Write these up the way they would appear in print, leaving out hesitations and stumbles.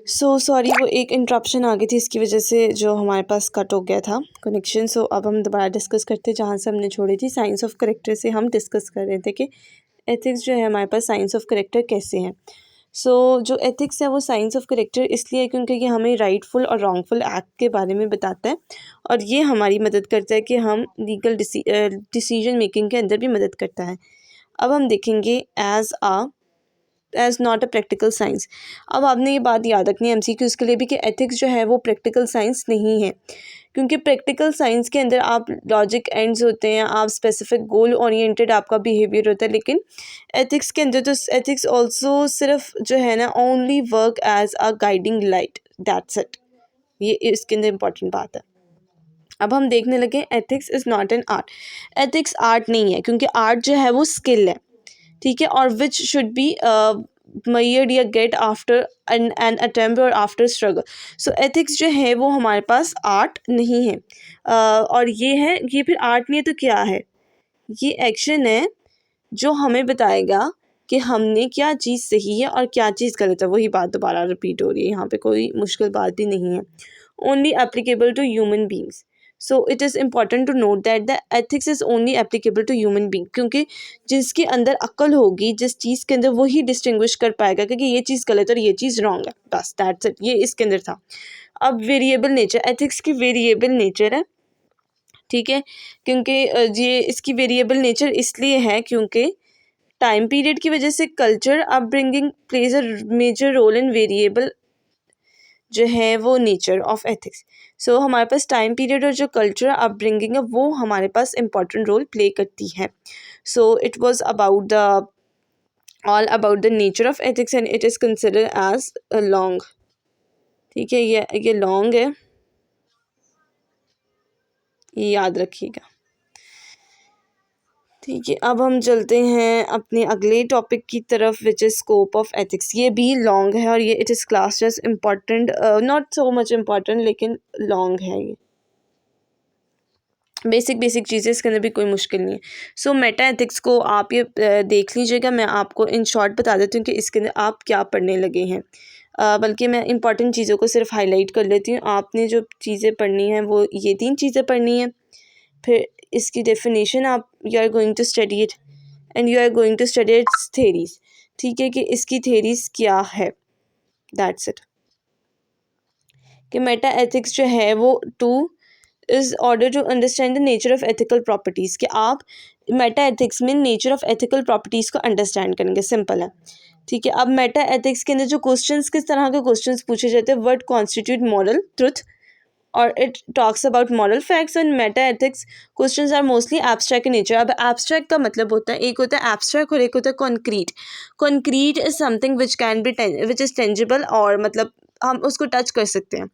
Sorry, वो एक interruption आ गई थी, इसकी वजह से जो हमारे पास कट हो गया था कनेक्शन। अब हम दोबारा डिस्कस करते हैं जहाँ से हमने छोड़ी थी। साइंस ऑफ करेक्टर से हम डिस्कस कर रहे थे कि एथिक्स जो है हमारे पास साइंस ऑफ करेक्टर कैसे हैं। जो एथिक्स है वो साइंस ऑफ करेक्टर इसलिए है क्योंकि ये हमें राइटफुल और रॉन्गफुल एक्ट के बारे में बताता है, और ये हमारी मदद करता है कि हम लीगल डिसीजन मेकिंग के अंदर भी मदद करता है। अब हम देखेंगे as not a practical science. अब आपने ये बात याद रखनी है एमसीक्यूज़ के लिए भी कि एथिक्स जो है वो प्रैक्टिकल साइंस नहीं है, क्योंकि प्रैक्टिकल साइंस के अंदर आप लॉजिक एंड्स होते हैं, आप स्पेसिफिक गोल ओरिएंटेड आपका बिहेवियर होता है, लेकिन एथिक्स के अंदर तो एथिक्स ऑल्सो सिर्फ जो है ना only work as a guiding light, that's it. ये इसके अंदर इंपॉर्टेंट बात है। अब हम देखने लगे ethics is not an art. Ethics art नहीं है, क्योंकि आर्ट जो है वो स्किल है, ठीक है, और विच शुड बी measured या गेट आफ्टर एन अटेम्प्ट और आफ्टर स्ट्रगल। सो एथिक्स जो है वो हमारे पास आर्ट नहीं है। और ये फिर आर्ट नहीं है तो क्या है? ये एक्शन है जो हमें बताएगा कि हमने क्या चीज़ सही है और क्या चीज़ गलत है। वही बात दोबारा रिपीट हो रही है, यहाँ पे कोई मुश्किल बात भी नहीं है। Only applicable to human beings. So it is important to note that the ethics is only applicable to human being, क्योंकि जिसके अंदर अक्ल होगी, जिस चीज़ के अंदर, वही डिस्टिंग्विश कर पाएगा कि ये चीज़ गलत और ये चीज़ रॉन्ग है। बस दैट्स इट, ये इसके अंदर था। अब वेरिएबल नेचर, एथिक्स की वेरिएबल नेचर है, ठीक है, क्योंकि ये इसकी वेरिएबल नेचर इसलिए है क्योंकि टाइम पीरियड की वजह से culture upbringing plays a major role in variable जो है वो नेचर ऑफ एथिक्स। हमारे पास टाइम पीरियड और जो कल्चर अपब्रिंगिंग है वो हमारे पास इंपॉर्टेंट रोल प्ले करती है। It was about the all about the nature of ethics and it is considered as long, ठीक है, ये लॉन्ग है, ये याद रखिएगा, ठीक है। अब हम चलते हैं अपने अगले टॉपिक की तरफ, which is scope of ethics. ये भी लॉन्ग है और ये it is class just important, not so much important, लेकिन लॉन्ग है। ये बेसिक चीज़ें, इसके अंदर भी कोई मुश्किल नहीं है। मेटा एथिक्स को आप ये देख लीजिएगा। मैं आपको इन शॉर्ट बता देती हूँ कि इसके अंदर आप क्या पढ़ने लगे हैं, बल्कि मैं इंपॉर्टेंट चीज़ों को सिर्फ हाईलाइट कर लेती हूँ। आपने जो चीज़ें पढ़नी हैं वो ये 3 चीज़ें पढ़नी हैं। फिर इसकी डेफिनेशन आप you are going to study it and you are going to study its theories, ठीक है, कि इसकी थेरीज क्या है, दैट्स इट। कि मेटा एथिक्स जो है वो is order to understand the nature of ethical properties, कि आप मेटा एथिक्स में नेचर ऑफ एथिकल प्रॉपर्टीज़ को अंडरस्टैंड करेंगे, सिंपल है, ठीक है। अब मेटा एथिक्स के अंदर जो क्वेश्चंस, किस तरह के क्वेश्चंस पूछे जाते हैं, व्हाट कॉन्स्टिट्यूट मॉरल ट्रुथ, और it talks about moral facts. And meta ethics questions are mostly abstract in nature. अब एब्स्ट्रैक्ट का मतलब होता है, एक होता है एब्स्ट्रैक्ट और एक होता है concrete. Concrete is something which can be which is tangible, और मतलब हम उसको टच कर सकते हैं।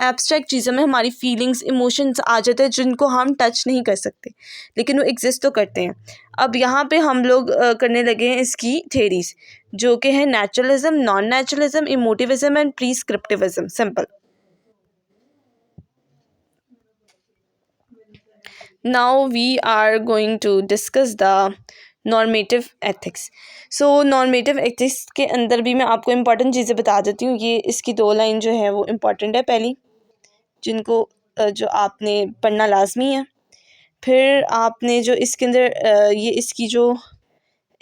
एब्स्ट्रैक्ट चीज़ों में हमारी फीलिंग्स, इमोशंस आ जाते हैं जिनको हम टच नहीं कर सकते, लेकिन वो एग्जिस्ट तो करते हैं। अब यहाँ पे हम लोग करने लगे हैं इसकी थेरीज, जो कि है naturalism, non naturalism, emotivism and prescriptivism, simple. Now we are going to discuss the normative ethics. Normative ethics के अंदर भी मैं आपको इम्पॉर्टेंट चीज़ें बता देती हूँ। ये इसकी 2 लाइन जो है वो इम्पॉर्टेंट है, पहली, जिनको जो आपने पढ़ना लाजमी है। फिर आपने जो इसके अंदर ये इसकी जो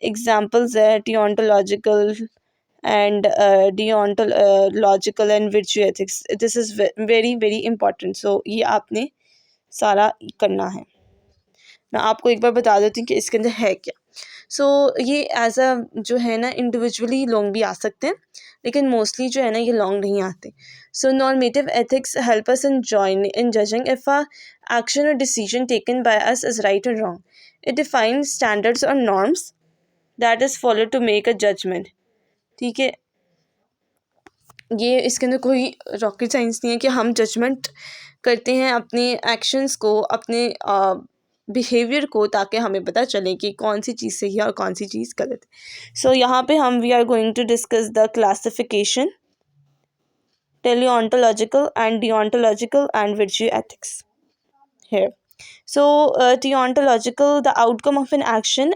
एग्जांपल्स है, deontological and deontological and virtue ethics, this is very very important. ये आपने सारा करना है। मैं आपको एक बार बता देती हूँ कि इसके अंदर है क्या। ये एज अ जो है ना इंडिविजुअली लॉन्ग भी आ सकते हैं, लेकिन मोस्टली जो है ना ये लॉन्ग नहीं आते। Normative ethics help us in judging if a action और decision taken by us is right और रॉन्ग। इट डिफाइन स्टैंडर्ड्स और norms that is follow to make a judgement, ठीक है। ये इसके अंदर कोई रॉकेट साइंस नहीं है कि हम जजमेंट करते हैं अपने एक्शंस को, अपने बिहेवियर को, ताकि हमें पता चले कि कौन सी चीज़ सही है और कौन सी चीज़ गलत है। यहाँ पे हम we are going to discuss the classification, teleontological and deontological and virtue ethics here. Deontological, the outcome of an action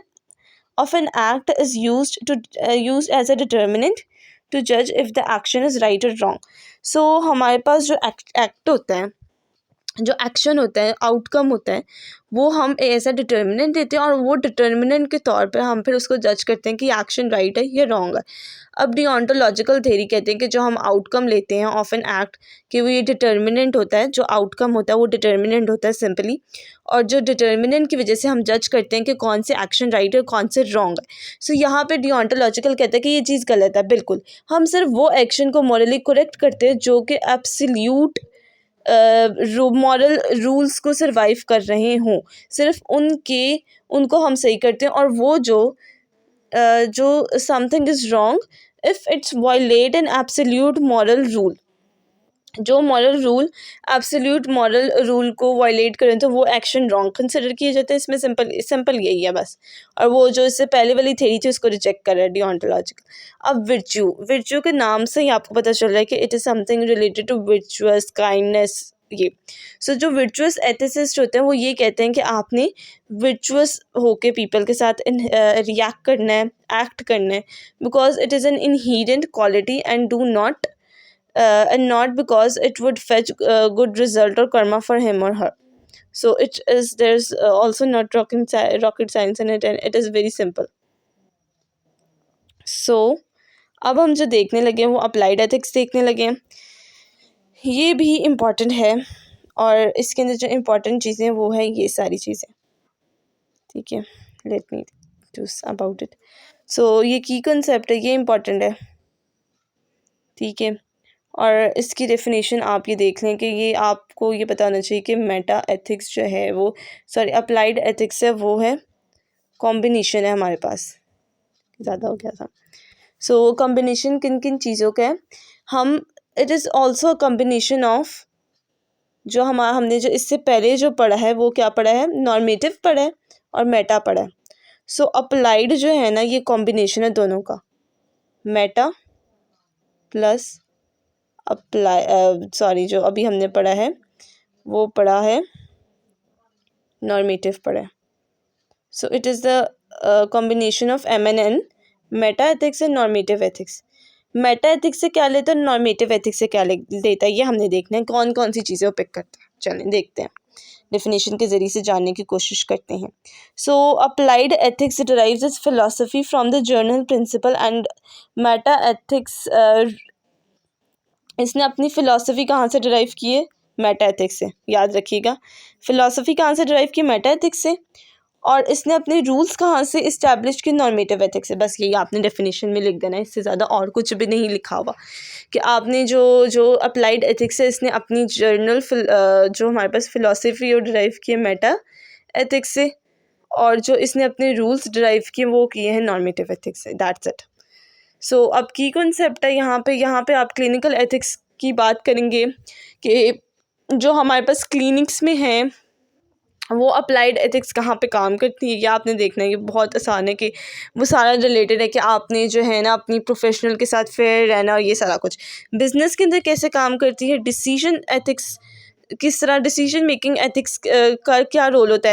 of an act is used as a determinant to जज if the action is right और wrong. So हमारे पास जो act होता है, जो action होता है, आउटकम होता है, वो हम ऐसा डिटर्मिनेंट देते हैं और वो डिटर्मिनेंट के तौर पे हम फिर उसको जज करते हैं कि एक्शन राइट है या रॉन्ग है। अब डिओंटोलॉजिकल थ्योरी कहते हैं कि जो हम आउटकम लेते हैं ऑफ एन एक्ट, कि वो ये डिटर्मिनेंट होता है, जो आउटकम होता है वो डिटर्मिनेंट होता है सिंपली, और जो डिटर्मिनेंट की वजह से हम जज करते हैं कि कौन से एक्शन राइट है कौन से रॉन्ग है। सो यहाँ पे डिओंटोलॉजिकल कहता है कि ये चीज़ गलत है। बिल्कुल, हम सिर्फ वो एक्शन को मॉरली करेक्ट करते हैं जो कि एब्सोल्यूट मॉरल रूल्स को सर्वाइव कर रहे हों, सिर्फ उनको हम सही करते हैं। और वो जो something is wrong if it's violate an absolute moral rule, जो moral rule absolute moral rule को वायलेट करें तो वो एक्शन रॉन्ग कंसिडर किए जाते हैं। इसमें सिंपल यही है बस। और वो जो इससे पहले वाली थ्योरी थी उसको रिजेक्ट कर रहा है डिओंटोलॉजिकल। अब विर्च्यू के नाम से ही आपको पता चल रहा है कि it is something related to virtuous kindness. ये जो वर्चुअस एथिसिस्ट होते हैं वो ये कहते हैं कि आपने वर्चुअस होके पीपल के साथ रिएक्ट करना है, एक्ट करना है, because it is an inherent quality and do not and not because it would fetch good result or karma for him or her. So there's also not rocket science in it, and it is very simple. So अब हम जो देखने लगे हैं वो applied ethics देखने लगे हैं। ये भी इम्पॉर्टेंट है और इसके अंदर जो इम्पॉर्टेंट चीज़ें वो है ये सारी चीज़ें, ठीक है। Let me do about it. So ये की कंसेप्ट है, ये इम्पॉर्टेंट है, ठीक है। और इसकी डेफिनेशन आप ये देख लें कि ये आपको ये पता होना चाहिए कि मेटा एथिक्स जो है वो अप्लाइड एथिक्स है, वो है कॉम्बिनेशन है हमारे पास, ज़्यादा हो गया था। सो कॉम्बिनेशन किन किन चीज़ों का है? It is also a combination of जो हमने जो इससे पहले जो पढ़ा है वो क्या पढ़ा है? नॉर्मेटिव पढ़ा है और मेटा पढ़ा है। सो अप्लाइड जो है ना ये कॉम्बिनेशन है दोनों का, मेटा प्लस जो अभी हमने पढ़ा है वो पढ़ा है नॉर्मेटिव पढ़ा है। सो it is the combination of MNN, Meta ethics and normative ethics. Meta ethics से क्या लेता है, नॉर्मेटिव एथिक्स से क्या लेता है, ये हमने देखना है कौन कौन सी चीज़ें वो पिक करते हैं। चलें देखते हैं, डेफिनेशन के ज़रिए से जानने की कोशिश करते हैं। So applied ethics derives its philosophy from the general principle and meta ethics इसने अपनी फ़िलॉसफी कहाँ से डिराइव की है? मेटा एथिक्स से। याद रखिएगा, फ़िलॉसफी कहाँ से डिराइव की? मेटा एथिक्स से। और इसने अपने रूल्स कहाँ से इस्टेब्लिश किए? नॉर्मेटिव एथिक्स से। बस यही आपने डेफिनेशन में लिख देना है, इससे ज़्यादा और कुछ भी नहीं लिखा हुआ। कि आपने जो अप्लाइड एथिक्स है इसने अपनी जो हमारे पास फ़िलॉसफी वो डिराइव की है मेटा एथिक्स से, और जो इसने अपने रूल्स डिराइव किए वो किए हैं नॉर्मेटिव एथिक्स से। That's it. सो अब की कॉन्सेप्ट है यहाँ पे आप क्लिनिकल एथिक्स की बात करेंगे कि जो हमारे पास क्लिनिक्स में है वो अप्लाइड एथिक्स कहाँ पे काम करती है। ये आपने देखना है, ये बहुत आसान है कि वो सारा रिलेटेड है कि आपने जो है ना अपनी प्रोफेशनल के साथ फेयर रहना, और ये सारा कुछ बिजनेस के अंदर कैसे काम करती है। डिसीजन एथिक्स किस तरह, डिसीजन मेकिंग एथिक्स का क्या रोल होता है।